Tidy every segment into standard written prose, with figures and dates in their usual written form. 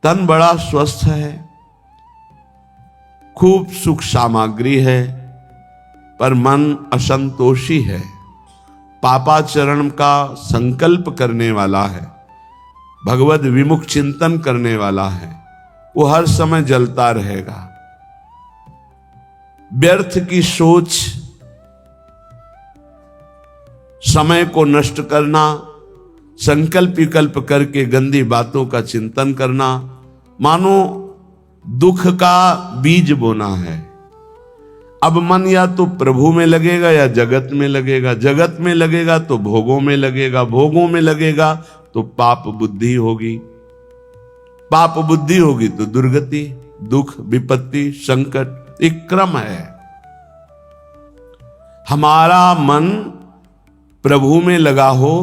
तन बड़ा स्वस्थ है, खूब सुख सामग्री है, पर मन असंतोषी है, पापाचरण का संकल्प करने वाला है, भगवद विमुख चिंतन करने वाला है, वो हर समय जलता रहेगा। व्यर्थ की सोच, समय को नष्ट करना, संकल्प विकल्प करके गंदी बातों का चिंतन करना, मानो दुख का बीज बोना है। अब मन या तो प्रभु में लगेगा या जगत में लगेगा, जगत में लगेगा तो भोगों में लगेगा, भोगों में लगेगा तो पाप बुद्धि होगी, पाप बुद्धि होगी तो दुर्गति, दुख, विपत्ति, संकट, एक क्रम है। हमारा मन प्रभु में लगा हो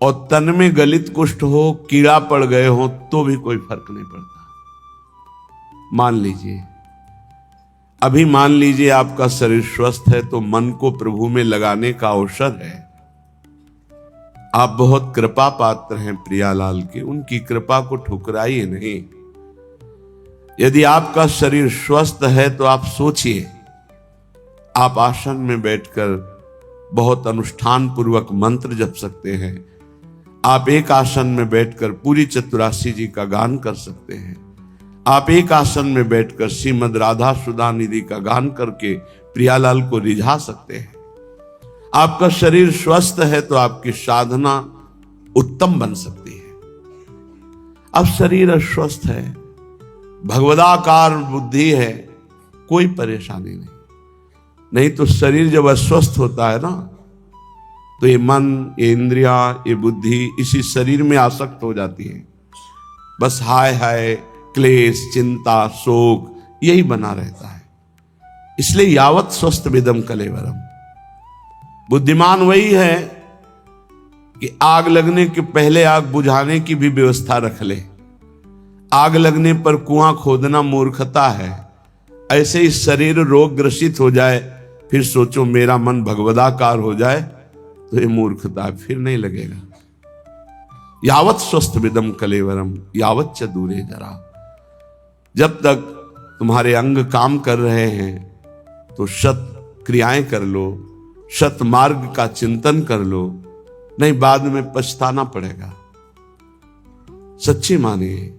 और तन में गलित कुष्ठ हो, कीड़ा पड़ गए हो, तो भी कोई फर्क नहीं पड़ता। मान लीजिए, अभी मान लीजिए आपका शरीर स्वस्थ है तो मन को प्रभु में लगाने का अवसर है। आप बहुत कृपा पात्र हैं प्रियालाल के, उनकी कृपा को ठुकराइए नहीं। यदि आपका शरीर स्वस्थ है तो आप सोचिए, आप आसन में बैठकर बहुत अनुष्ठान पूर्वक मंत्र जप सकते हैं। आप एक आसन में बैठकर पूरी चतुरासी जी का गान कर सकते हैं। आप एक आसन में बैठकर श्रीमद राधा सुधा निधि का गान करके प्रियालाल को रिझा सकते हैं। आपका शरीर स्वस्थ है तो आपकी साधना उत्तम बन सकती है। अब शरीर अस्वस्थ है, भगवदाकार बुद्धि है, कोई परेशानी नहीं। नहीं तो शरीर जब अस्वस्थ होता है ना, तो ये मन, ये इंद्रियां, ये बुद्धि इसी शरीर में आसक्त हो जाती है। बस हाय हाय, क्लेश, चिंता, शोक यही बना रहता है। इसलिए यावत स्वस्थ विदम कलेवरम। बुद्धिमान वही है कि आग लगने के पहले आग बुझाने की भी व्यवस्था रख ले। आग लगने पर कुआं खोदना मूर्खता है। ऐसे ही शरीर रोग ग्रसित हो जाए, फिर सोचो मेरा मन भगवदाकार हो जाए, तो ये मूर्खता, फिर नहीं लगेगा। यावत स्वस्थ विदम कलेवरम यावत च दूरे जरा। जब तक तुम्हारे अंग काम कर रहे हैं तो शत क्रियाएं कर लो, शत मार्ग का चिंतन कर लो, नहीं बाद में पछताना पड़ेगा। सच्ची मानिए,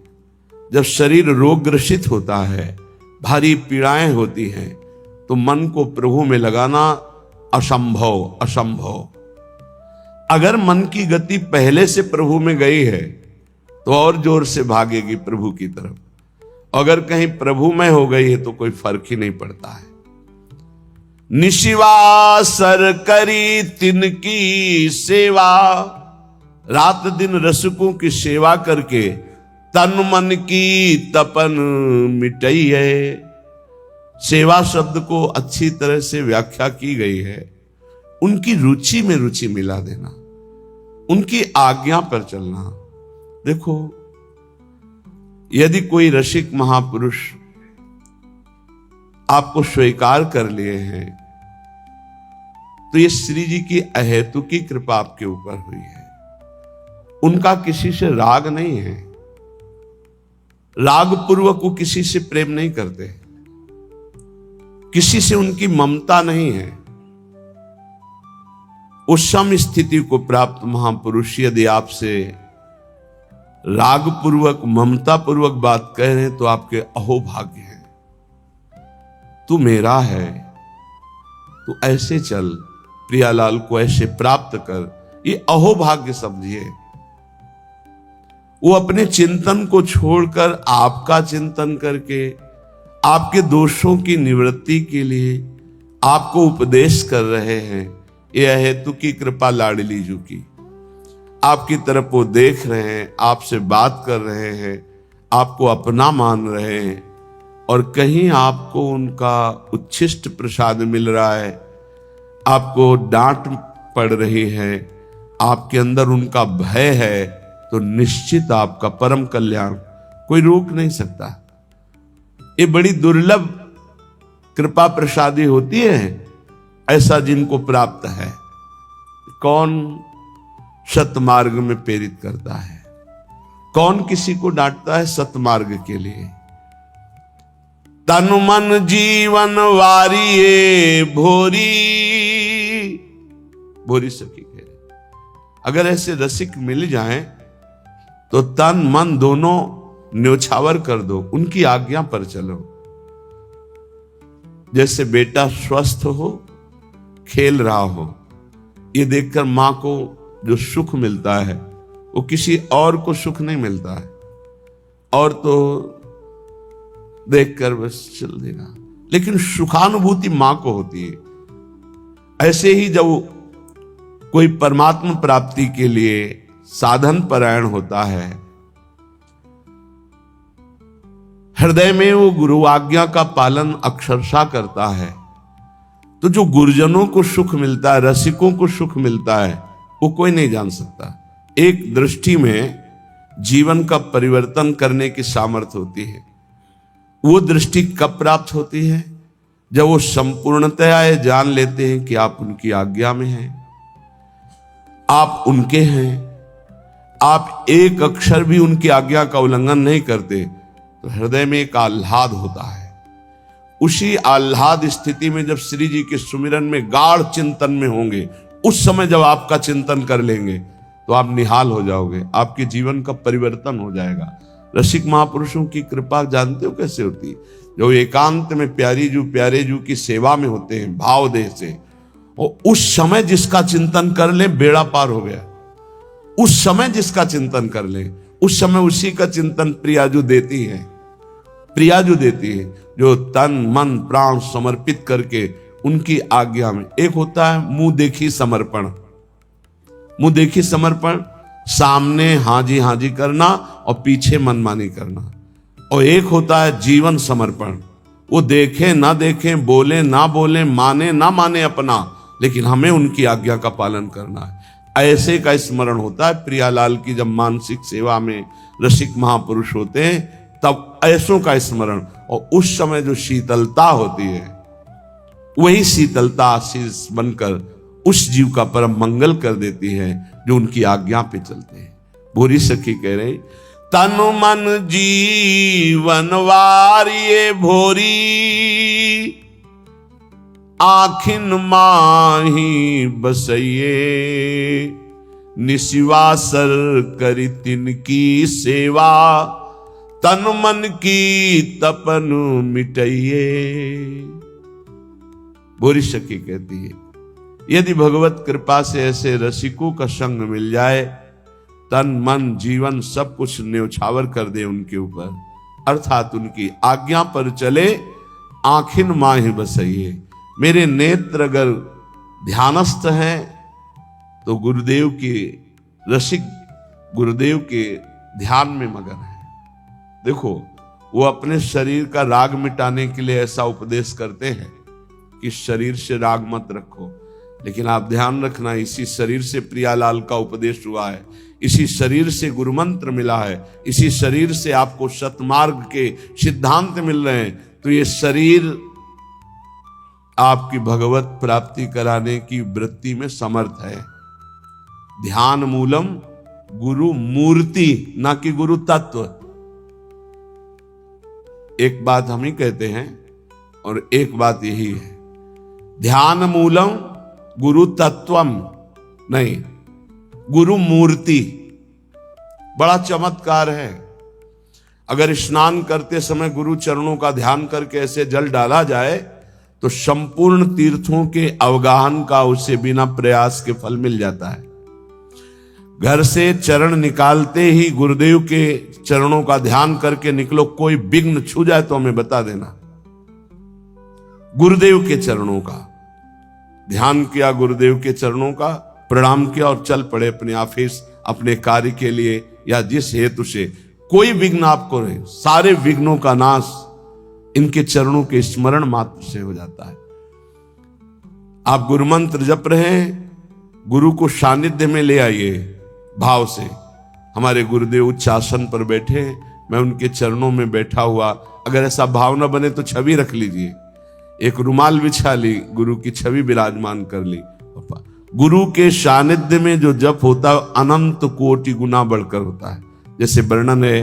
जब शरीर रोग ग्रसित होता है, भारी पीड़ाएं होती हैं, तो मन को प्रभु में लगाना असंभव असंभव। अगर मन की गति पहले से प्रभु में गई है तो और जोर से भागेगी प्रभु की तरफ। अगर कहीं प्रभु में हो गई है तो कोई फर्क ही नहीं पड़ता है। निशिवासर करी तिनकी सेवा, रात दिन रसकों की सेवा करके तन मन की तपन मिटई है। सेवा शब्द को अच्छी तरह से व्याख्या की गई है, उनकी रुचि में रुचि मिला देना, उनकी आज्ञा पर चलना। देखो, यदि कोई रसिक महापुरुष आपको स्वीकार कर लिए हैं तो ये श्री जी की अहेतुकी कृपा आपके ऊपर हुई है। उनका किसी से राग नहीं है, राग पूर्वक वो किसी से प्रेम नहीं करते, किसी से उनकी ममता नहीं है। उस सम स्थिति को प्राप्त महापुरुष यदि आपसे राग पूर्वक, ममता पूर्वक बात कह रहे हैं तो आपके अहोभाग्य हैं। तू मेरा है, तू ऐसे चल, प्रियालाल को ऐसे प्राप्त कर, ये अहोभाग्य समझिए। वो अपने चिंतन को छोड़कर आपका चिंतन करके, आपके दोषों की निवृत्ति के लिए आपको उपदेश कर रहे हैं। यह हेतु की कृपा लाडली जू की, आपकी तरफ वो देख रहे हैं, आपसे बात कर रहे हैं, आपको अपना मान रहे हैं, और कहीं आपको उनका उच्छिष्ट प्रसाद मिल रहा है, आपको डांट पड़ रही है, आपके अंदर उनका भय है, तो निश्चित आपका परम कल्याण कोई रोक नहीं सकता। ये बड़ी दुर्लभ कृपा प्रसादी होती है, ऐसा जिनको प्राप्त है। कौन सतमार्ग में प्रेरित करता है, कौन किसी को डांटता है? सतमार्ग के लिए। तन मन जीवन वारिये भोरी, भोरी सखी कह रहे, अगर ऐसे रसिक मिल जाएं तो तन मन दोनों न्योछावर कर दो, उनकी आज्ञा पर चलो। जैसे बेटा स्वस्थ हो, खेल रहा हो, ये देखकर मां को जो सुख मिलता है वो किसी और को सुख नहीं मिलता है। और तो देखकर बस चल देगा, लेकिन सुखानुभूति मां को होती है। ऐसे ही जब कोई परमात्मा प्राप्ति के लिए साधन परायण होता है, हृदय में वो गुरु आज्ञा का पालन अक्षरशः करता है, तो जो गुरुजनों को सुख मिलता है, रसिकों को सुख मिलता है, वो कोई नहीं जान सकता। एक दृष्टि में जीवन का परिवर्तन करने की सामर्थ्य होती है। वो दृष्टि कब प्राप्त होती है? जब वो संपूर्णतया ये जान लेते हैं कि आप उनकी आज्ञा में हैं, आप उनके हैं, आप एक अक्षर भी उनकी आज्ञा का उल्लंघन नहीं करते, तो हृदय में एक आह्लाद होता है। उसी आह्लाद स्थिति में जब श्री जी के सुमिरन में गाढ़ चिंतन में होंगे, उस समय जब आपका चिंतन कर लेंगे तो आप निहाल हो जाओगे, आपके जीवन का परिवर्तन हो जाएगा। रसिक महापुरुषों की कृपा जानते हो कैसे होती है? जो एकांत में प्यारे जू की सेवा में होते हैं भाव देह से, और उस समय जिसका चिंतन कर ले बेड़ा पार हो गया। उस समय जिसका चिंतन कर ले, उस समय उसी का चिंतन प्रियाजू देती है। प्रियाजू देती है जो तन मन प्राण समर्पित करके उनकी आज्ञा में। एक होता है मुंह देखी समर्पण, मुंह देखी समर्पण, सामने हाजी हाजी करना और पीछे मनमानी करना। और एक होता है जीवन समर्पण, वो देखे ना देखे, बोले ना बोले, माने ना माने अपना, लेकिन हमें उनकी आज्ञा का पालन करना है। ऐसे का स्मरण होता है प्रियालाल की। जब मानसिक सेवा में रसिक महापुरुष होते हैं तब ऐसों का स्मरण, और उस समय जो शीतलता होती है, वही शीतलता आशीष बनकर उस जीव का परम मंगल कर देती है जो उनकी आज्ञा पे चलते हैं। भूरी सखी कह रहे, तन मन जीवन वारिये भोरी, आखिन माही बसइये, निशिवासर करी तिनकी सेवा, तन मन की तपन मिटइये। भूरी सखी कहती है, यदि भगवत कृपा से ऐसे रसिकों का संग मिल जाए, तन मन जीवन सब कुछ न्योछावर कर दे उनके ऊपर, अर्थात उनकी आज्ञा पर चले, आखिन माही बसइये। मेरे नेत्र अगर ध्यानस्थ हैं तो गुरुदेव के रसिक गुरुदेव के ध्यान में मगन है। देखो, वो अपने शरीर का राग मिटाने के लिए ऐसा उपदेश करते हैं कि शरीर से राग मत रखो, लेकिन आप ध्यान रखना, इसी शरीर से प्रियालाल का उपदेश हुआ है, इसी शरीर से गुरु मंत्र मिला है, इसी शरीर से आपको सतमार्ग के सिद्धांत मिल रहे हैं। तो ये शरीर आपकी भगवत प्राप्ति कराने की वृत्ति में समर्थ है। ध्यान मूलम गुरु मूर्ति, ना कि गुरु तत्व। एक बात हम ही कहते हैं और एक बात यही है, ध्यान मूलम गुरु तत्वम नहीं, गुरु मूर्ति। बड़ा चमत्कार है। अगर स्नान करते समय गुरु चरणों का ध्यान करके ऐसे जल डाला जाए तो संपूर्ण तीर्थों के अवगाहन का उसे बिना प्रयास के फल मिल जाता है। घर से चरण निकालते ही गुरुदेव के चरणों का ध्यान करके निकलो, कोई विघ्न छू जाए तो हमें बता देना। गुरुदेव के चरणों का ध्यान किया, गुरुदेव के चरणों का प्रणाम किया और चल पड़े अपने ऑफिस, अपने कार्य के लिए या जिस हेतु से। कोई विघ्न आपको रहे, सारे विघ्नों का नाश इनके चरणों के स्मरण मात्र से हो जाता है। आप गुरु मंत्र जप रहे हैं, गुरु को सानिध्य में ले आइए भाव से। हमारे गुरुदेव उच्च आसन पर बैठे, मैं उनके चरणों में बैठा हुआ, अगर ऐसा भाव न बने तो छवि रख लीजिए, एक रुमाल बिछा ली, गुरु की छवि विराजमान कर ली। गुरु के सानिध्य में जो जप होता है अनंत कोटि गुना बढ़कर होता है। जैसे वर्णन है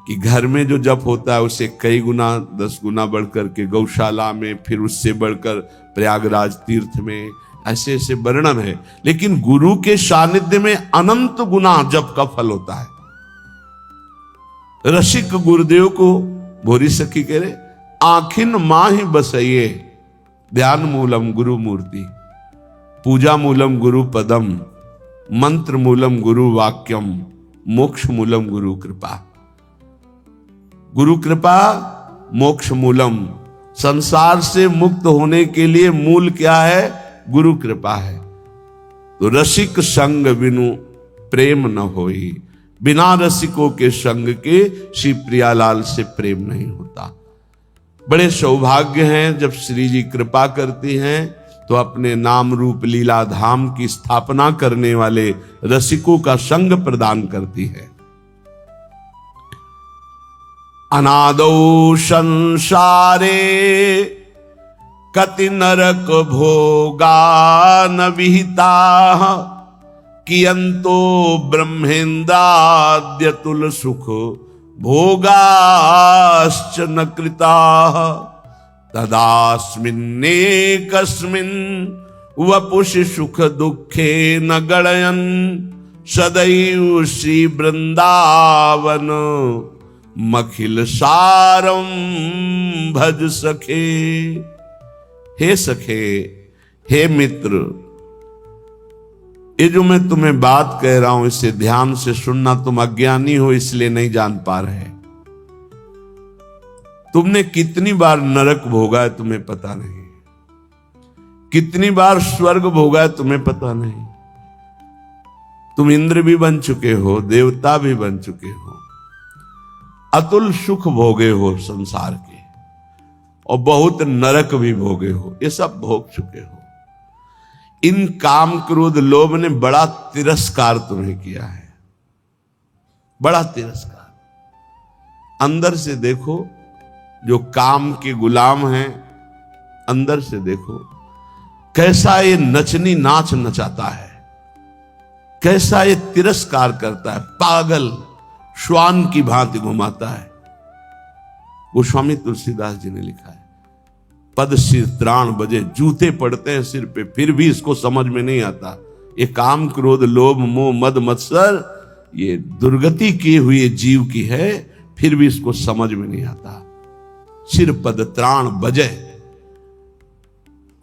कि घर में जो जप होता है उसे कई गुना 10 गुना बढ़कर के गौशाला में, फिर उससे बढ़कर प्रयागराज तीर्थ में, ऐसे ऐसे वर्णन है। लेकिन गुरु के सानिध्य में अनंत गुना जप का फल होता है। रसिक गुरुदेव को भोरी सखी कह रहे, आखिन माहि बसइये, ध्यान मूलम गुरु मूर्ति, पूजा मूलम गुरु पदम, मंत्र मूलम गुरु वाक्यम, मोक्ष मूलम गुरु कृपा। गुरु कृपा मोक्ष मूलम, संसार से मुक्त होने के लिए मूल क्या है? गुरु कृपा है। तो रसिक संग बिनु प्रेम न होई, बिना रसिकों के संग के श्री प्रियालाल से प्रेम नहीं होता। बड़े सौभाग्य हैं जब श्री जी कृपा करती हैं तो अपने नाम रूप लीला धाम की स्थापना करने वाले रसिकों का संग प्रदान करती है। अनादौ संसारे कति नरक भोगा न विहिता, कियंतो ब्रह्मेन्द्राद्यतुल सुख भोगाश्च न कृता, तदास्मिन्नेकस्मिन् वपुषि सुख दुखे न गणयन्, सदैव श्री वृंदावन मखिल सारम भज सखे। हे सखे, हे मित्र, ये जो मैं तुम्हें बात कह रहा हूं इसे ध्यान से सुनना। तुम अज्ञानी हो इसलिए नहीं जान पा रहे। तुमने कितनी बार नरक भोगा है तुम्हें पता नहीं, कितनी बार स्वर्ग भोगा है तुम्हें पता नहीं। तुम इंद्र भी बन चुके हो, देवता भी बन चुके हो, अतुल सुख भोगे हो संसार के, और बहुत नरक भी भोगे हो, ये सब भोग चुके हो। इन काम क्रोध लोभ ने बड़ा तिरस्कार तुम्हें किया है, बड़ा तिरस्कार। अंदर से देखो, जो काम के गुलाम हैं, अंदर से देखो कैसा ये नचनी नाच नचाता है, कैसा ये तिरस्कार करता है, पागल श्वान की भांति घुमाता है। गोस्वामी तुलसीदास जी ने लिखा है, पद सिर त्राण बजे, जूते पड़ते हैं सिर पे, फिर भी इसको समझ में नहीं आता। ये काम क्रोध लोभ मोह मद मत्सर ये दुर्गति किए हुए जीव की है, फिर भी इसको समझ में नहीं आता। सिर पद त्राण बजे,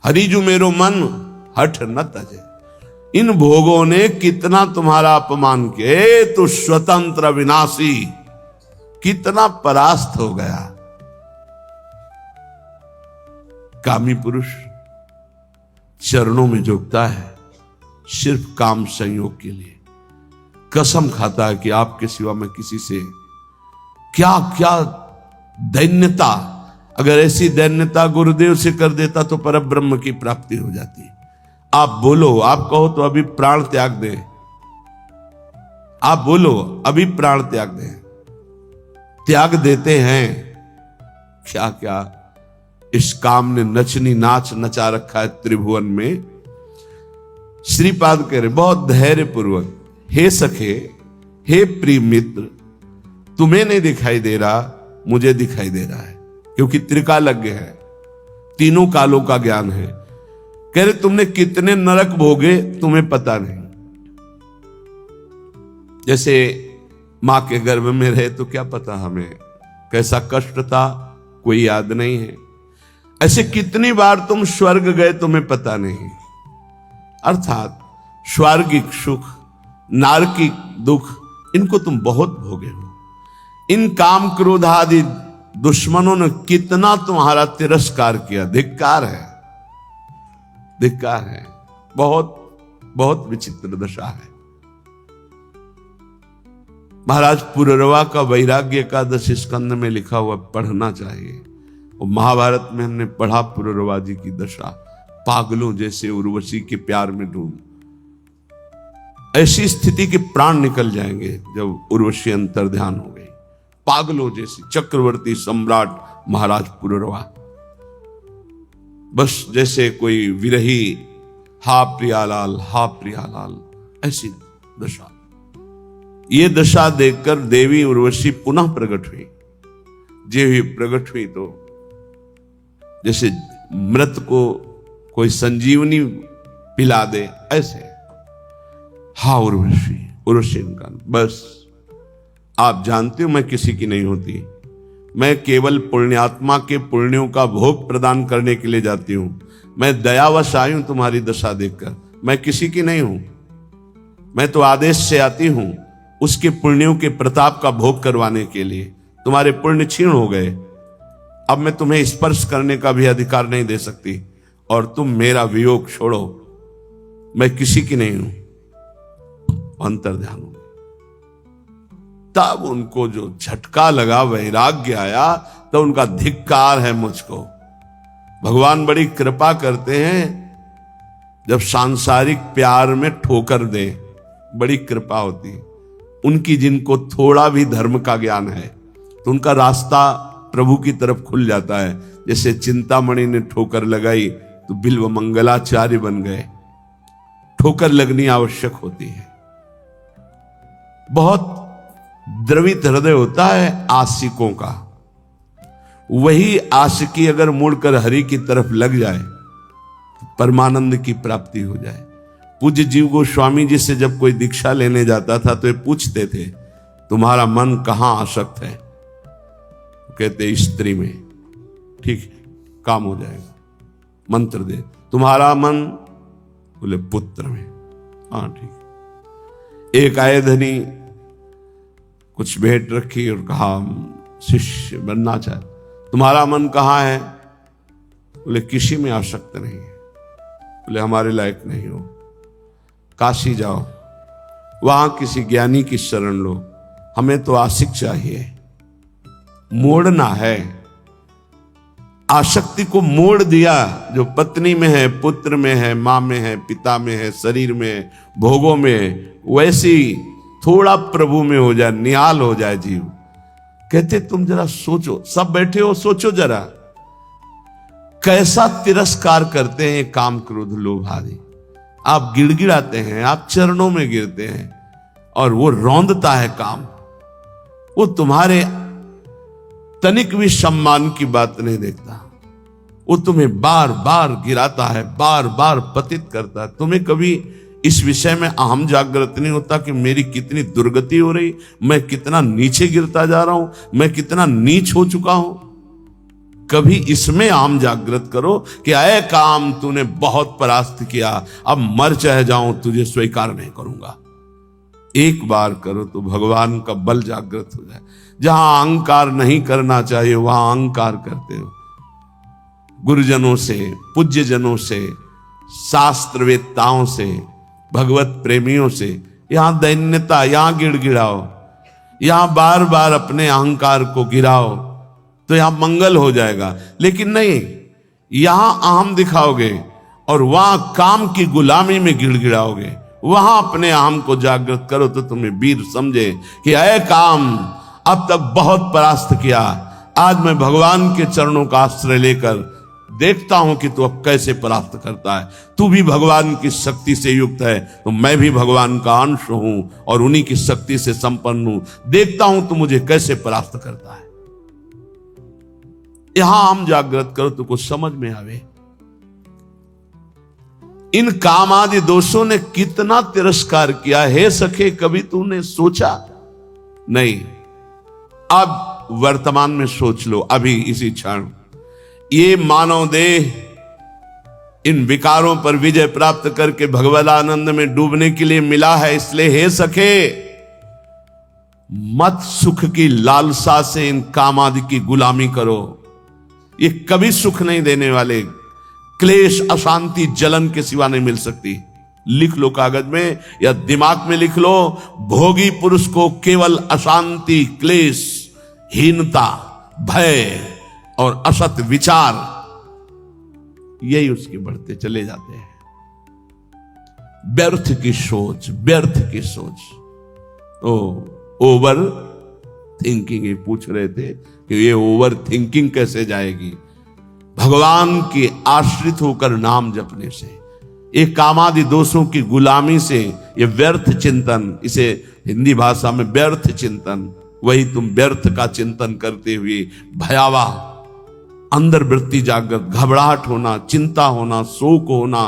हरिजु मेरो मन हठ न तजे। इन भोगों ने कितना तुम्हारा अपमान किया, तो स्वतंत्र विनाशी कितना परास्त हो गया। कामी पुरुष चरणों में झुकता है सिर्फ काम संयोग के लिए, कसम खाता है कि आपके सिवा मैं किसी से क्या क्या दैन्यता, अगर ऐसी दैन्यता गुरुदेव से कर देता तो परब्रह्म की प्राप्ति हो जाती। आप बोलो, आप कहो तो अभी प्राण त्याग दें, आप बोलो अभी प्राण त्याग दें, त्याग देते हैं। क्या क्या इस काम ने नचनी नाच नचा रखा है त्रिभुवन में। श्रीपाद कह रहे बहुत धैर्य पूर्वक, हे सखे, हे प्रिय मित्र, तुम्हें नहीं दिखाई दे रहा, मुझे दिखाई दे रहा है, क्योंकि त्रिकालज्ञ है, तीनों कालों का ज्ञान है। कह रहे तुमने कितने नरक भोगे तुम्हें पता नहीं। जैसे मां के गर्भ में रहे तो क्या पता हमें कैसा कष्ट था, कोई याद नहीं है। ऐसे कितनी बार तुम स्वर्ग गए तुम्हें पता नहीं। अर्थात स्वर्गिक सुख, नारकिक दुख, इनको तुम बहुत भोगे हो। इन काम क्रोध आदि दुश्मनों ने कितना तुम्हारा तिरस्कार किया। धिक्कार है, धिक्कार है। बहुत बहुत विचित्र दशा है। महाराज पुररवा का वैराग्य एकादश स्कंद में लिखा हुआ पढ़ना चाहिए। और महाभारत में हमने पढ़ा पुररवा जी की दशा, पागलों जैसे उर्वशी के प्यार में डूब। ऐसी स्थिति के प्राण निकल जाएंगे जब उर्वशी अंतर ध्यान हो गई। पागलों जैसी चक्रवर्ती सम्राट महाराज पुररवा, बस जैसे कोई विरही, हा प्रियालाल, हा प्रियालाल, ऐसी दशा। ये दशा देखकर देवी उर्वशी पुनः प्रकट हुई। जे हुई प्रकट हुई तो जैसे मृत को कोई संजीवनी पिला दे ऐसे, हा उर्वशी का बस आप जानते हो मैं किसी की नहीं होती, मैं केवल पुण्यात्मा के पुण्यों का भोग प्रदान करने के लिए जाती हूं। मैं दयावश आई हूं तुम्हारी दशा देखकर, मैं किसी की नहीं हूं, मैं तो आदेश से आती हूं उसके पुण्यों के प्रताप का भोग करवाने के लिए। तुम्हारे पुण्य क्षीण हो गए, अब मैं तुम्हें स्पर्श करने का भी अधिकार नहीं दे सकती, और तुम मेरा वियोग छोड़ो, मैं किसी की नहीं हूं। अंतर्ध्यान हो, तब उनको जो झटका लगा, वैराग्य आया, तो उनका धिक्कार है मुझको। भगवान बड़ी कृपा करते हैं जब सांसारिक प्यार में ठोकर दे, बड़ी कृपा होती है उनकी। जिनको थोड़ा भी धर्म का ज्ञान है तो उनका रास्ता प्रभु की तरफ खुल जाता है। जैसे चिंतामणि ने ठोकर लगाई तो बिल्व मंगलाचार्य बन गए। ठोकर लगनी आवश्यक होती है। बहुत द्रवित हृदय होता है आशिकों का, वही आशिकी अगर मुड़कर हरि की तरफ लग जाए तो परमानंद की प्राप्ति हो जाए। पूज्य जीव गोस्वामी जी से जब कोई दीक्षा लेने जाता था तो ये पूछते थे तुम्हारा मन कहां आसक्त है? कहते स्त्री में, ठीक है काम हो जाएगा। मंत्र दे, तुम्हारा मन? बोले पुत्र में, हाँ ठीक। एक आए धनी, कुछ भेंट रखी और कहा शिष्य बनना चाहे, तुम्हारा मन कहां है? बोले किसी में आसक्त नहीं है। बोले हमारे लायक नहीं हो, काशी जाओ, वहां किसी ज्ञानी की शरण लो, हमें तो आशिक चाहिए। मोड़ना है, आसक्ति को मोड़ दिया। जो पत्नी में है, पुत्र में है, मां में है, पिता में है, शरीर में, भोगों में, वैसी थोड़ा प्रभु में हो जाए, निहाल हो जाए जीव। कहते तुम जरा सोचो, सब बैठे हो, सोचो जरा कैसा तिरस्कार करते हैं काम क्रोध लोभ आदि। आप गिड़गिड़ाते हैं, आप चरणों में गिरते हैं, और वो रौंदता है काम। वो तुम्हारे तनिक भी सम्मान की बात नहीं देखता, वो तुम्हें बार बार गिराता है, बार बार पतित करता है। तुम्हें कभी इस विषय में अहम जागृत नहीं होता कि मेरी कितनी दुर्गति हो रही, मैं कितना नीचे गिरता जा रहा हूं, मैं कितना नीच हो चुका हूं। कभी इसमें अहम जागृत करो कि अय काम तूने बहुत परास्त किया, अब मर चाहे जाऊं तुझे स्वीकार नहीं करूंगा। एक बार करो तो भगवान का बल जागृत हो जाए। जहां अहंकार नहीं करना चाहिए वहां अहंकार करते हो। गुरुजनों से, पूज्यजनों से, शास्त्रवेत्ताओं से, भगवत प्रेमियों से यहां दैन्यता, यहां गिड़गिड़ाओ, यहां बार बार अपने अहंकार को गिराओ तो यहां मंगल हो जाएगा। लेकिन नहीं, यहां अहम दिखाओगे और वहां काम की गुलामी में गिड़गिड़ाओगे। वहां अपने अहम को जागृत करो तो तुम्हें वीर समझे कि अय काम अब तक बहुत परास्त किया, आज मैं भगवान के चरणों का आश्रय लेकर देखता हूं कि तू अब कैसे परास्त करता है। तू भी भगवान की शक्ति से युक्त है, तो मैं भी भगवान का अंश हूं और उन्हीं की शक्ति से संपन्न हूं। देखता हूं तू मुझे कैसे परास्त करता है। यहां हम जागृत करो तो कुछ समझ में आवे। इन काम आदि दोषों ने कितना तिरस्कार किया। हे सखे, कभी तूने सोचा? नहीं। अब वर्तमान में सोच लो, अभी इसी क्षण। ये मानव देह इन विकारों पर विजय प्राप्त करके भगवदानंद में डूबने के लिए मिला है। इसलिए हे सखे, मत सुख की लालसा से इन काम आदि की गुलामी करो। ये कभी सुख नहीं देने वाले, क्लेश, अशांति, जलन के सिवा नहीं मिल सकती। लिख लो कागज में या दिमाग में लिख लो, भोगी पुरुष को केवल अशांति, क्लेश, हीनता, भय और असत विचार, यही उसके बढ़ते चले जाते हैं। व्यर्थ की सोच, व्यर्थ की सोच। Over thinking. ये पूछ रहे थे कि ये ओवर थिंकिंग कैसे जाएगी? भगवान के आश्रित होकर नाम जपने से, ये कामादि दोषों की गुलामी से, ये व्यर्थ चिंतन, इसे हिंदी भाषा में व्यर्थ चिंतन, वही तुम व्यर्थ का चिंतन करते हुए भयावह अंदर वृत्ति जागृत, घबराहट होना, चिंता होना, शोक होना,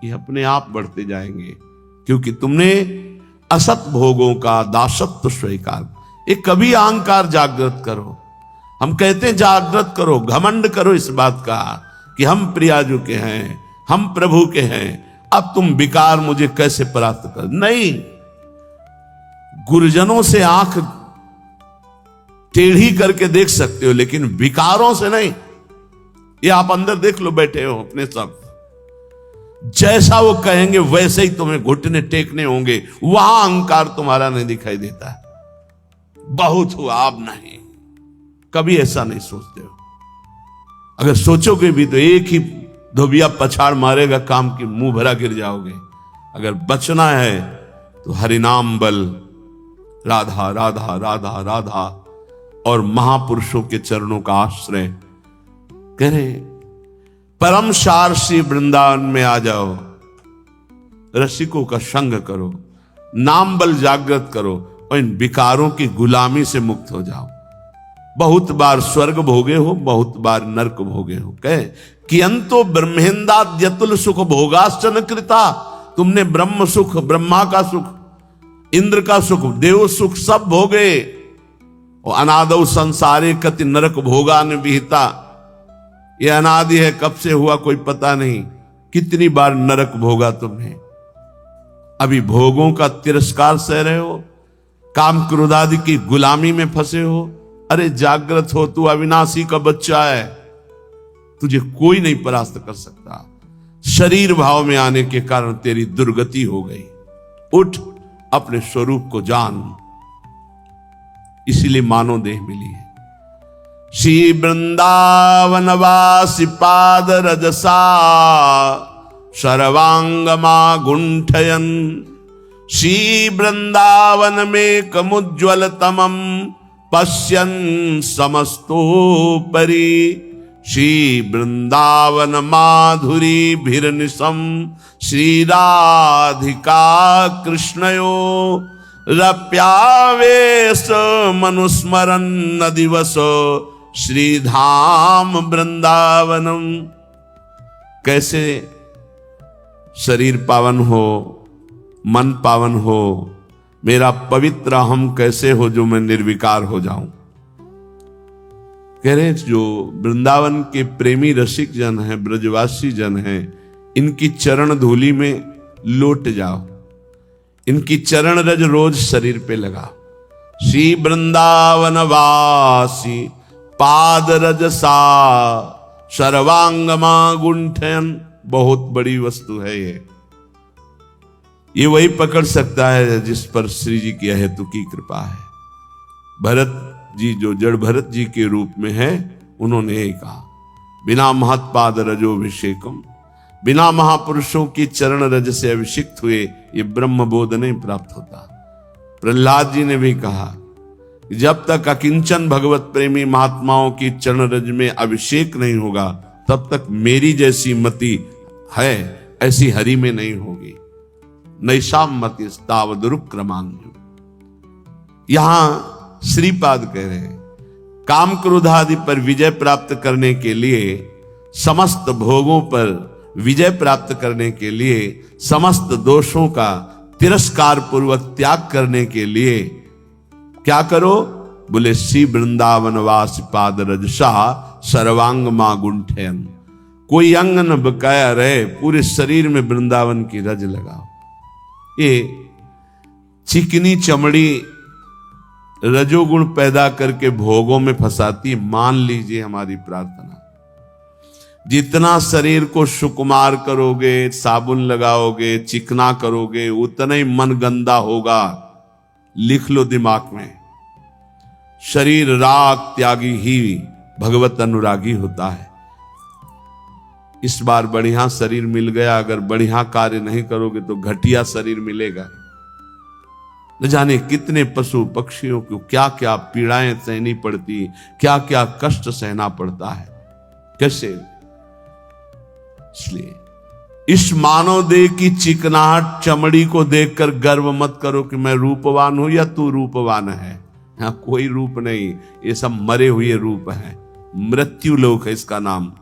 ये अपने आप बढ़ते जाएंगे, क्योंकि तुमने असत भोगों का दासत्व स्वीकार। एक कभी अहंकार जागृत करो, हम कहते हैं जागृत करो, घमंड करो इस बात का कि हम प्रियाजू के हैं, हम प्रभु के हैं, अब तुम विकार मुझे कैसे परास्त कर। नहीं, गुरुजनों से आंख टेढ़ी करके देख सकते हो, लेकिन विकारों से नहीं। ये आप अंदर देख लो, बैठे हो अपने सब, जैसा वो कहेंगे वैसे ही तुम्हें घुटने टेकने होंगे, वहां अहंकार तुम्हारा नहीं दिखाई देता। बहुत हुआ, अब नहीं, कभी ऐसा नहीं सोचते हो। अगर सोचोगे भी तो एक ही धोबिया पछाड़ मारेगा, काम की मुंह भरा गिर जाओगे। अगर बचना है तो हरिनाम बल, राधा राधा राधा राधा और महापुरुषों के चरणों का आश्रय। कह रहे परम सार श्री वृंदावन में आ जाओ, रसिकों का संग करो, नाम बल जागृत करो और इन विकारों की गुलामी से मुक्त हो जाओ। बहुत बार स्वर्ग भोगे हो, बहुत बार नरक भोगे हो। कहे कि अंतो ब्रह्मेंदाद्यतुल सुख भोगाश्चन कृता, तुमने ब्रह्म सुख, ब्रह्मा का सुख, इंद्र का सुख, देव सुख सब भोगे। और अनादौ संसारे कति नरक भोगान विहिता, ये अनादि है, कब से हुआ कोई पता नहीं, कितनी बार नरक भोगा तुमने। अभी भोगों का तिरस्कार सह रहे हो, काम क्रोध आदि की गुलामी में फंसे हो। अरे जागृत हो, तू अविनाशी का बच्चा है, तुझे कोई नहीं परास्त कर सकता। शरीर भाव में आने के कारण तेरी दुर्गति हो गई। उठ, अपने स्वरूप को जान, इसीलिए मानव देह मिली है। श्री वृंदावन वासी पाद रजसा सर्वांगमा गुंठयन, श्री वृंदावन में कमुज्ज्वल तमम पश्यन समस्तोपरि, श्री वृंदावन माधुरी भिरनिशम श्री राधिका कृष्णयो रप्यावेश मनुस्मरन न दिवस श्रीधाम वृंदावनम। कैसे शरीर पावन हो, मन पावन हो, मेरा पवित्र हम कैसे हो जो मैं निर्विकार हो जाऊं। कह रहे जो वृंदावन के प्रेमी रसिक जन हैं, ब्रजवासी जन हैं, इनकी चरण धूलि में लौट जाओ, इनकी चरण रज रोज शरीर पे लगाओ। श्री वृंदावन वासी पाद रजसा सर्वांगमा गुंठन, बहुत बड़ी वस्तु है ये वही पकड़ सकता है जिस पर श्री जी की अहेतु की कृपा है। भरत जी जो जड़ भरत जी के रूप में है, उन्होंने यही कहा, बिना महत्पाद रजोभिषेकम, बिना महापुरुषों की चरण रज से अभिषिक्त हुए ये ब्रह्म बोध नहीं प्राप्त होता। प्रहलाद जी ने भी कहा, जब तक अकिंचन भगवत प्रेमी महात्माओं की चरण रज में अभिषेक नहीं होगा, तब तक मेरी जैसी मति है ऐसी हरि में नहीं होगी। नैषाम मति तावदुरुक्रमांजु। यहां श्रीपाद कह रहे हैं, काम क्रोध आदि पर विजय प्राप्त करने के लिए, समस्त भोगों पर विजय प्राप्त करने के लिए, समस्त दोषों का तिरस्कार पूर्वक त्याग करने के लिए क्या करो? बोले श्री वृंदावन वास पाद रजसा सर्वांग मा गुंठयन। कोई अंग न बकाया रहे, पूरे शरीर में वृंदावन की रज लगाओ। ये चिकनी चमड़ी रजोगुण पैदा करके भोगों में फंसाती। मान लीजिए हमारी प्रार्थना, जितना शरीर को सुकुमार करोगे, साबुन लगाओगे, चिकना करोगे, उतना ही मन गंदा होगा। लिख लो दिमाग में, शरीर राग त्यागी ही भगवत अनुरागी होता है। इस बार बढ़िया शरीर मिल गया, अगर बढ़िया कार्य नहीं करोगे तो घटिया शरीर मिलेगा। न जाने कितने पशु पक्षियों को क्या क्या पीड़ाएं सहनी पड़ती, क्या क्या कष्ट सहना पड़ता है, कैसे। इसलिए इस मानव देह की चिकनाहट चमड़ी को देखकर गर्व मत करो कि मैं रूपवान हूं या तू रूपवान है। यहां कोई रूप नहीं, ये सब मरे हुए रूप हैं। मृत्यु लोक है इसका नाम।